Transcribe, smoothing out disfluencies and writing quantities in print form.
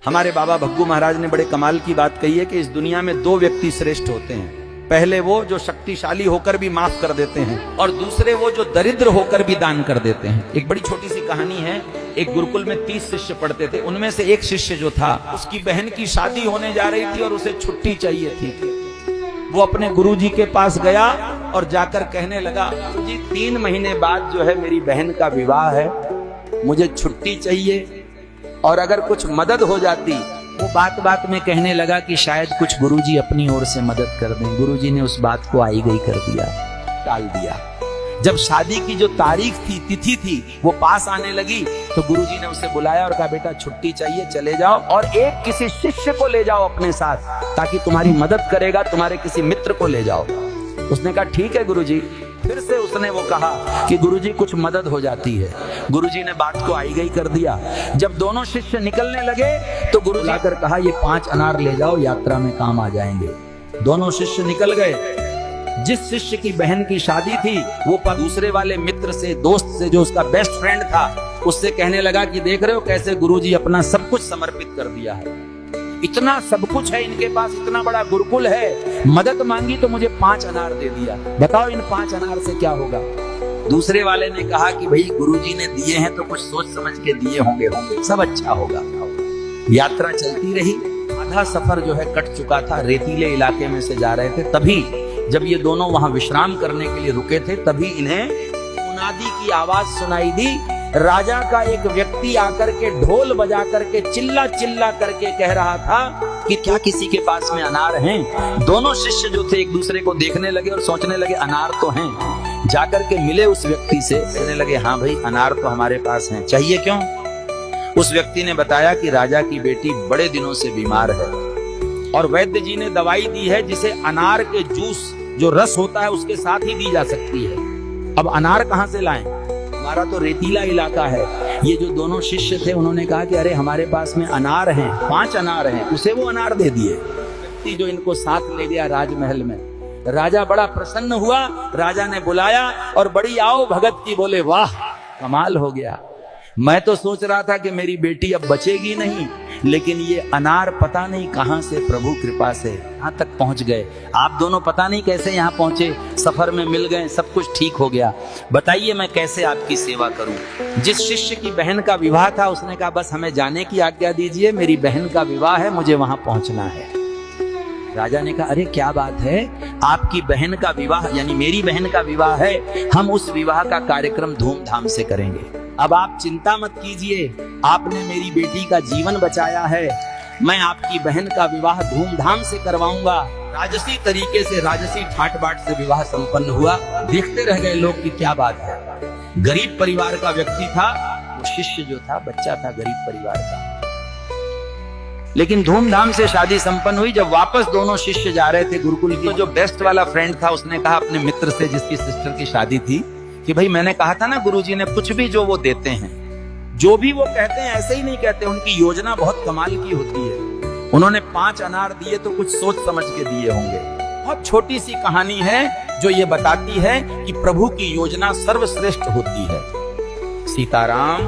हमारे बाबा भग्गू महाराज ने बड़े कमाल की बात कही है कि इस दुनिया में दो व्यक्ति श्रेष्ठ होते हैं। पहले वो जो शक्तिशाली होकर भी माफ कर देते हैं, और दूसरे वो जो दरिद्र होकर भी दान कर देते हैं। एक बड़ी छोटी सी कहानी है। एक गुरुकुल में 30 शिष्य पढ़ते थे। उनमें से एक शिष्य जो था, उसकी बहन की शादी होने जा रही थी और उसे छुट्टी चाहिए थी। वो अपने गुरुजी के पास गया और जाकर कहने लगा, गुरुजी 3 महीने बाद जो है मेरी बहन का विवाह है, मुझे छुट्टी चाहिए और अगर कुछ मदद हो जाती। वो बात बात में कहने लगा कि शायद कुछ गुरुजी अपनी ओर से मदद कर दें। गुरुजी ने उस बात को आई गई कर दिया, टाल दिया। जब शादी की जो तारीख थी, तिथि थी, वो पास आने लगी तो गुरुजी ने उसे बुलाया और कहा, बेटा छुट्टी चाहिए, चले जाओ और एक किसी शिष्य को ले जाओ अपने साथ, ताकि तुम्हारी मदद करेगा, तुम्हारे किसी मित्र को ले जाओ। उसने कहा ठीक है गुरुजी। फिर से उसने वो कहा कि गुरुजी कुछ मदद हो जाती है। गुरुजी ने बात को आई गई कर दिया। जब दोनों शिष्य निकलने लगे तो गुरुजी आकर कहा, ये 5 अनार ले जाओ, यात्रा में काम आ जाएंगे। दोनों शिष्य निकल गए। जिस शिष्य की बहन की शादी थी, वो दूसरे वाले मित्र से, दोस्त से, जो उसका बेस्ट फ्रेंड था, उससे कहने लगा कि देख रहे हो कैसे गुरुजी अपना सब कुछ समर्पित कर दिया है, इतना सब कुछ है इनके पास, इतना बड़ा गुरुकुल है, मदद मांगी तो मुझे 5 अनार दे दिया, बताओ इन 5 अनार से क्या होगा। दूसरे वाले ने कहा कि भाई गुरुजी ने दिए हैं तो कुछ सोच समझ के दिए होंगे, सब अच्छा होगा। यात्रा चलती रही। आधा सफर जो है कट चुका था, रेतीले इलाके में से जा रहे थे। तभी जब ये दोनों वहां विश्राम करने के लिए रुके थे, तभी इन्हें मुनादी की आवाज सुनाई दी। राजा का एक व्यक्ति आकर के ढोल बजा करके चिल्ला चिल्ला करके कह रहा था कि क्या किसी के पास में अनार हैं। दोनों शिष्य जो थे एक दूसरे को देखने लगे और सोचने लगे अनार तो हैं। जाकर के मिले उस व्यक्ति से, कहने लगे हाँ भाई अनार तो हमारे पास हैं, चाहिए क्यों। उस व्यक्ति ने बताया कि राजा की बेटी बड़े दिनों से बीमार है और वैद्य जी ने दवाई दी है जिसे अनार के जूस जो रस होता है उसके साथ ही दी जा सकती है। अब अनार कहां से लाएं, हमारा तो रेतीला इलाका है। ये जो दोनों शिष्य थे उन्होंने कहा कि अरे हमारे पास में अनार हैं, 5 अनार हैं। उसे वो अनार दे दिए। व्यक्ति जो इनको साथ ले गया राजमहल में, राजा बड़ा प्रसन्न हुआ। राजा ने बुलाया और बड़ी आओ भगत की, बोले वाह कमाल हो गया, मैं तो सोच रहा था कि मेरी बेटी अब बचेगी नहीं, लेकिन ये अनार पता नहीं कहां से प्रभु कृपा से यहां तक पहुंच गए। आप दोनों पता नहीं कैसे यहां पहुंचे, सफर में मिल गए, सब कुछ ठीक हो गया। बताइए मैं कैसे आपकी सेवा करूं। जिस शिष्य की बहन का विवाह था उसने कहा बस हमें जाने की आज्ञा दीजिए, मेरी बहन का विवाह है, मुझे वहां पहुंचना है। राजा ने कहा अरे क्या बात है, आपकी बहन का विवाह यानी मेरी बहन का विवाह है, हम उस विवाह का कार्यक्रम धूमधाम से करेंगे। अब आप चिंता मत कीजिए, आपने मेरी बेटी का जीवन बचाया है, मैं आपकी बहन का विवाह धूमधाम से करवाऊंगा। राजसी तरीके से, राजसी ठाट बाट से विवाह संपन्न हुआ। देखते रह गए लोग कि क्या बात है। गरीब परिवार का व्यक्ति था वो शिष्य, जो था बच्चा था गरीब परिवार का, लेकिन धूमधाम से शादी संपन्न हुई। जब वापस दोनों शिष्य जा रहे थे गुरुकुल की, तो जो बेस्ट वाला फ्रेंड था उसने कहा अपने मित्र से जिसकी सिस्टर की शादी थी कि भाई मैंने कहा था ना गुरुजी ने कुछ भी जो वो देते हैं, जो भी वो कहते हैं ऐसे ही नहीं कहते, उनकी योजना बहुत कमाल की होती है। उन्होंने 5 अनार दिए तो कुछ सोच समझ के दिए होंगे। बहुत छोटी सी कहानी है जो ये बताती है कि प्रभु की योजना सर्वश्रेष्ठ होती है। सीताराम।